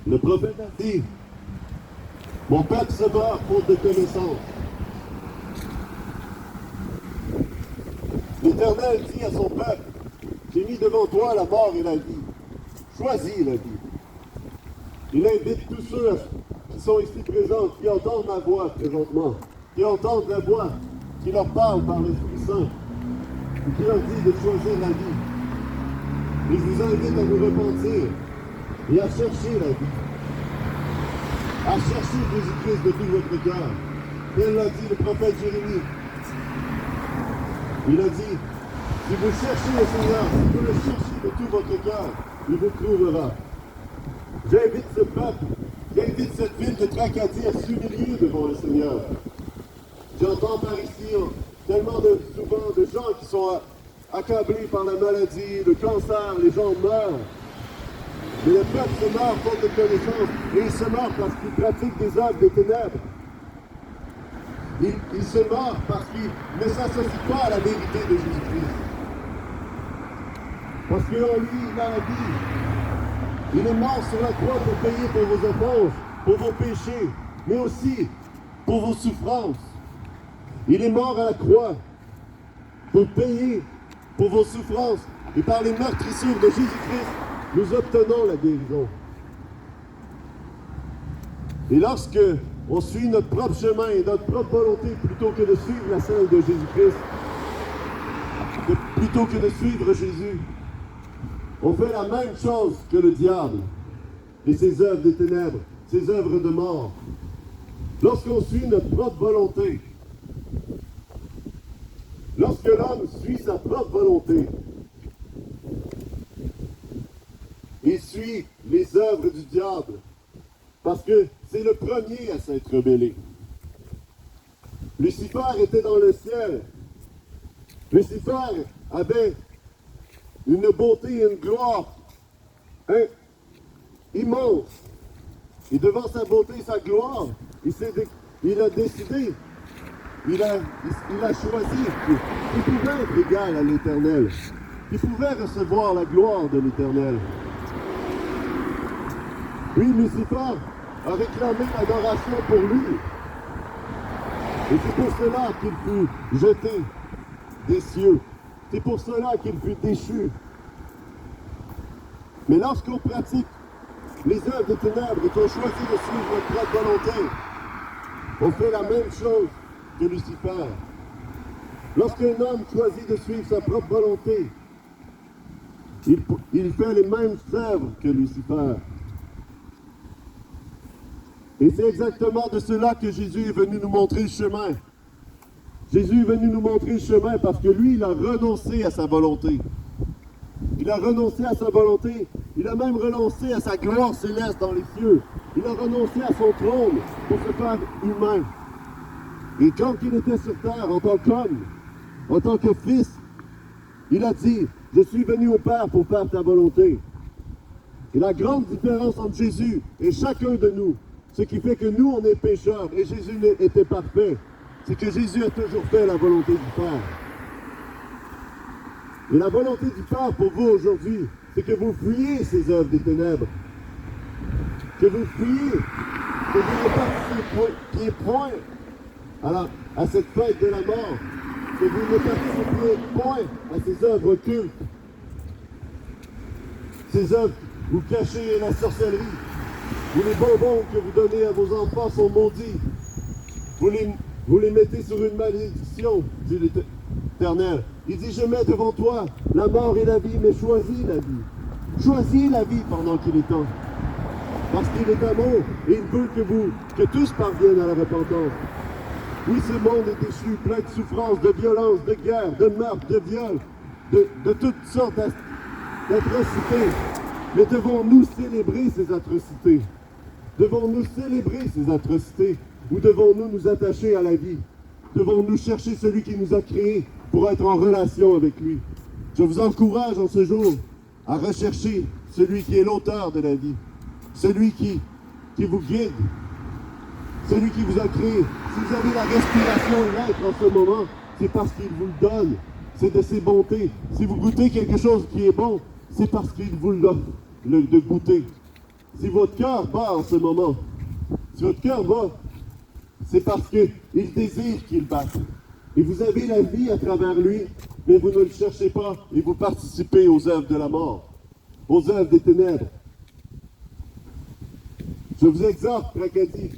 Le prophète a dit, mon peuple se meurt faute de connaissance. L'Éternel dit à son peuple, j'ai mis devant toi la mort et la vie. Choisis la vie. Il invite tous ceux qui sont ici présents, qui entendent ma voix présentement, qui entendent la voix qui leur parle par l'Esprit Saint, et qui leur dit de choisir la vie. Et je vous invite à vous repentir et à chercher la vie. À chercher Jésus-Christ de tout votre cœur. Tel l'a dit le prophète Jérémie. Il a dit, si vous cherchez le Seigneur, si vous le cherchez de tout votre cœur, il vous trouvera. J'invite ce peuple, j'invite cette ville de Tracadie à s'humilier devant le Seigneur. J'entends par ici tellement souvent de gens qui sont accablés par la maladie, le cancer, les gens meurent. Mais le peuple se meurt faute de connaissance, et il se meurt parce qu'il pratique des œuvres des ténèbres. Il se meurt parce qu'il ne s'associe pas à la vérité de Jésus-Christ. Parce qu'en lui, il a la vie. Il est mort sur la croix pour payer pour vos offenses, pour vos péchés, mais aussi pour vos souffrances. Il est mort à la croix pour payer pour vos souffrances. Et par les meurtrissures de Jésus-Christ, nous obtenons la guérison. Et lorsque on suit notre propre chemin et notre propre volonté plutôt que de suivre la celle de Jésus-Christ, plutôt que de suivre Jésus, on fait la même chose que le diable et ses œuvres des ténèbres, ses œuvres de mort. Lorsqu'on suit notre propre volonté, lorsque l'homme suit sa propre volonté, il suit les œuvres du diable, parce que c'est le premier à s'être rebellé. Lucifer était dans le ciel. Lucifer avait une beauté et une gloire immense. Et devant sa beauté et sa gloire, il a décidé, il a choisi qu'il pouvait être égal à l'Éternel. Il pouvait recevoir la gloire de l'Éternel. Oui, Lucifer a réclamé l'adoration pour lui. Et c'est pour cela qu'il fut jeté des cieux. C'est pour cela qu'il fut déchu. Mais lorsqu'on pratique les œuvres des ténèbres et qu'on choisit de suivre notre propre volonté, on fait la même chose que Lucifer. Lorsqu'un homme choisit de suivre sa propre volonté, il fait les mêmes œuvres que Lucifer. Et c'est exactement de cela que Jésus est venu nous montrer le chemin. Jésus est venu nous montrer le chemin parce que lui, il a renoncé à sa volonté. Il a renoncé à sa volonté. Il a même renoncé à sa gloire céleste dans les cieux. Il a renoncé à son trône pour se faire humain. Et quand il était sur terre en tant qu'homme, en tant que fils, il a dit, je suis venu au Père pour faire ta volonté. Et la grande différence entre Jésus et chacun de nous, ce qui fait que nous, on est pécheurs et Jésus était parfait, c'est que Jésus a toujours fait la volonté du Père. Et la volonté du Père pour vous aujourd'hui, c'est que vous fuyiez ces œuvres des ténèbres. Que vous fuyiez, que vous ne participiez point à cette fête de la mort, que vous ne participiez point à ces œuvres occultes, ces œuvres où vous cachez la sorcellerie, où les bonbons que vous donnez à vos enfants sont maudits, vous les mettez sur une malédiction, dit l'Éternel. Il dit, je mets devant toi la mort et la vie, mais choisis la vie. Choisis la vie pendant qu'il est temps. Parce qu'il est amour et il veut que tous parviennent à la repentance. Oui, ce monde est déchu, plein de souffrances, de violences, de guerres, de meurtres, de viols, de toutes sortes d'atrocités. Mais devons-nous célébrer ces atrocités? Devons-nous célébrer ces atrocités? Ou devons-nous nous attacher à la vie? Devons-nous chercher celui qui nous a créés pour être en relation avec lui? Je vous encourage en ce jour à rechercher celui qui est l'auteur de la vie, celui qui vous guide, celui qui vous a créé. Si vous avez la respiration et l'être en ce moment, c'est parce qu'il vous le donne. C'est de ses bontés. Si vous goûtez quelque chose qui est bon, c'est parce qu'il vous l'offre de goûter. Si votre cœur bat en ce moment, si votre cœur bat, c'est parce qu'il désire qu'il batte. Et vous avez la vie à travers lui, mais vous ne le cherchez pas et vous participez aux œuvres de la mort, aux œuvres des ténèbres. Je vous exhorte, Tracadie,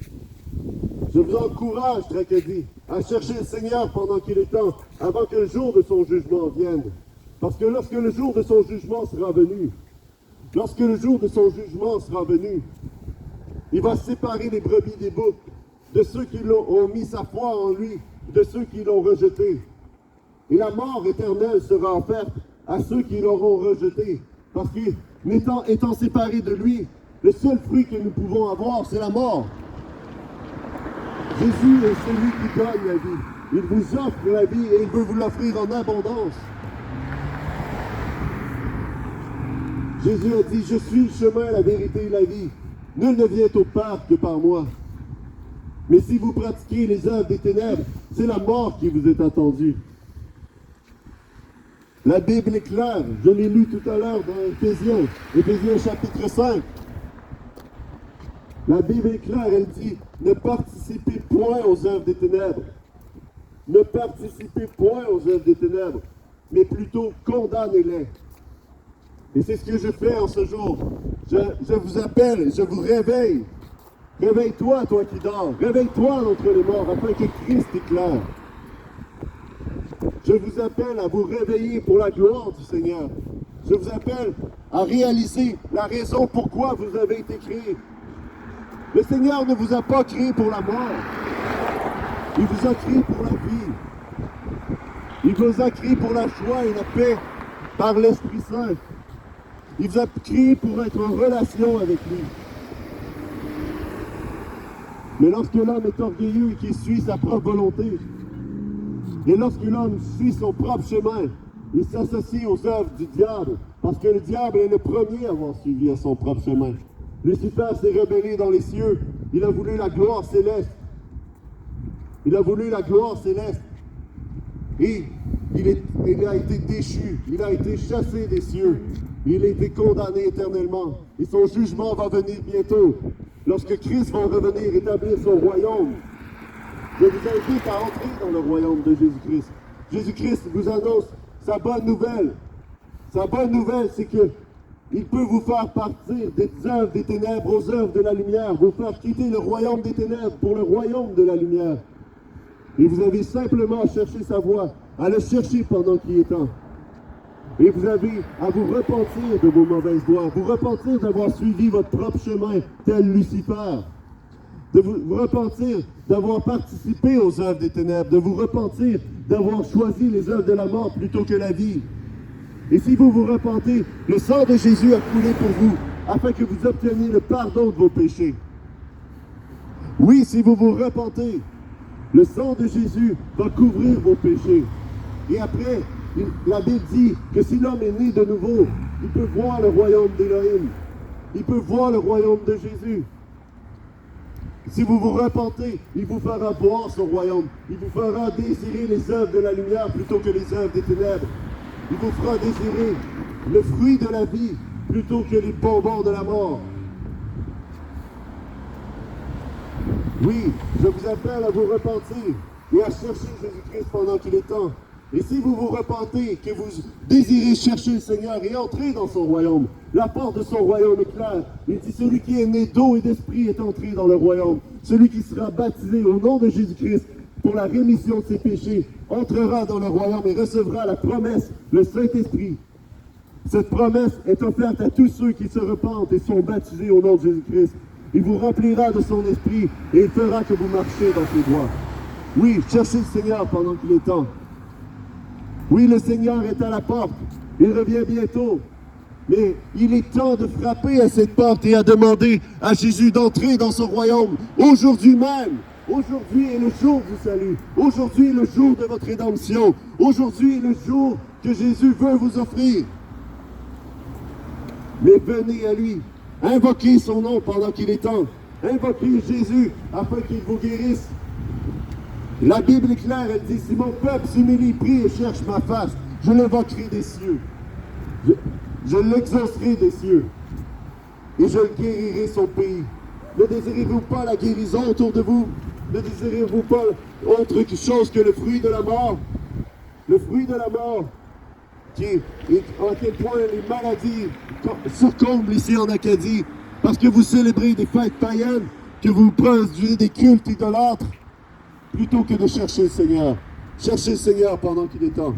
je vous encourage, Tracadie, à chercher le Seigneur pendant qu'il est temps, avant que le jour de son jugement vienne. Parce que lorsque le jour de son jugement sera venu, il va séparer les brebis des boucs, de ceux qui ont mis sa foi en lui, de ceux qui l'ont rejeté. Et la mort éternelle sera offerte à ceux qui l'auront rejeté. Parce qu'étant séparés de lui, le seul fruit que nous pouvons avoir, c'est la mort. Jésus est celui qui donne la vie. Il vous offre la vie et il veut vous l'offrir en abondance. Jésus a dit, je suis le chemin, la vérité et la vie. Nul ne vient au Père que par moi. Mais si vous pratiquez les œuvres des ténèbres, c'est la mort qui vous est attendue. La Bible est claire, je l'ai lu tout à l'heure dans Éphésiens chapitre 5. La Bible est claire, elle dit, ne participez point aux œuvres des ténèbres. Ne participez point aux œuvres des ténèbres, mais plutôt condamnez-les. Et c'est ce que je fais en ce jour. Je vous appelle, je vous réveille. Réveille-toi, toi qui dors. Réveille-toi d'entre les morts, afin que Christ éclaire. Je vous appelle à vous réveiller pour la gloire du Seigneur. Je vous appelle à réaliser la raison pourquoi vous avez été créés. Le Seigneur ne vous a pas créé pour la mort. Il vous a créé pour la vie. Il vous a créé pour la joie et la paix par l'Esprit Saint. Il vous a créé pour être en relation avec lui. Mais lorsque l'homme est orgueilleux et qu'il suit sa propre volonté, et lorsque l'homme suit son propre chemin, il s'associe aux œuvres du diable, parce que le diable est le premier à avoir suivi à son propre chemin. Lucifer s'est rebellé dans les cieux, il a voulu la gloire céleste. Il a voulu la gloire céleste. Et il a été déchu, il a été chassé des cieux, il a été condamné éternellement. Et son jugement va venir bientôt, lorsque Christ va revenir établir son royaume. Je vous invite à entrer dans le royaume de Jésus-Christ. Jésus-Christ vous annonce sa bonne nouvelle. Sa bonne nouvelle, c'est que il peut vous faire partir des œuvres des ténèbres aux œuvres de la lumière, vous faire quitter le royaume des ténèbres pour le royaume de la lumière. Et vous avez simplement à chercher sa voie, à le chercher pendant qu'il est temps. Et vous avez à vous repentir de vos mauvaises voies, vous repentir d'avoir suivi votre propre chemin, tel Lucifer. De vous repentir d'avoir participé aux œuvres des ténèbres, de vous repentir d'avoir choisi les œuvres de la mort plutôt que la vie. Et si vous vous repentez, le sang de Jésus a coulé pour vous, afin que vous obteniez le pardon de vos péchés. Oui, si vous vous repentez, le sang de Jésus va couvrir vos péchés. Et après, la Bible dit que si l'homme est né de nouveau, il peut voir le royaume d'Élohim. Il peut voir le royaume de Jésus. Si vous vous repentez, il vous fera voir son royaume. Il vous fera désirer les œuvres de la lumière plutôt que les œuvres des ténèbres. Il vous fera désirer le fruit de la vie plutôt que les bonbons de la mort. Oui, je vous appelle à vous repentir et à chercher Jésus-Christ pendant qu'il est temps. Et si vous vous repentez, que vous désirez chercher le Seigneur et entrer dans son royaume, la porte de son royaume est claire. Il dit, celui qui est né d'eau et d'esprit est entré dans le royaume. Celui qui sera baptisé au nom de Jésus-Christ pour la rémission de ses péchés entrera dans le royaume et recevra la promesse, le Saint-Esprit. Cette promesse est offerte à tous ceux qui se repentent et sont baptisés au nom de Jésus-Christ. Il vous remplira de son esprit et il fera que vous marchiez dans ses voies. Oui, cherchez le Seigneur pendant qu'il est temps. Oui, le Seigneur est à la porte. Il revient bientôt. Mais il est temps de frapper à cette porte et à demander à Jésus d'entrer dans son royaume aujourd'hui même. Aujourd'hui est le jour du salut. Aujourd'hui est le jour de votre rédemption. Aujourd'hui est le jour que Jésus veut vous offrir. Mais venez à lui. Invoquez son nom pendant qu'il est temps. Invoquez Jésus afin qu'il vous guérisse. La Bible est claire, elle dit, si mon peuple s'humilie, prie et cherche ma face, je l'évoquerai des cieux. Je l'exaucerai des cieux. et je guérirai son pays. Ne désirez-vous pas la guérison autour de vous? Ne désirez-vous pas autre chose que le fruit de la mort? Le fruit de la mort, qui est à quel point les maladies surcombent ici en Acadie, parce que vous célébrez des fêtes païennes, que vous produisez des cultes idolâtres, plutôt que de chercher le Seigneur. Cherchez le Seigneur pendant qu'il est temps.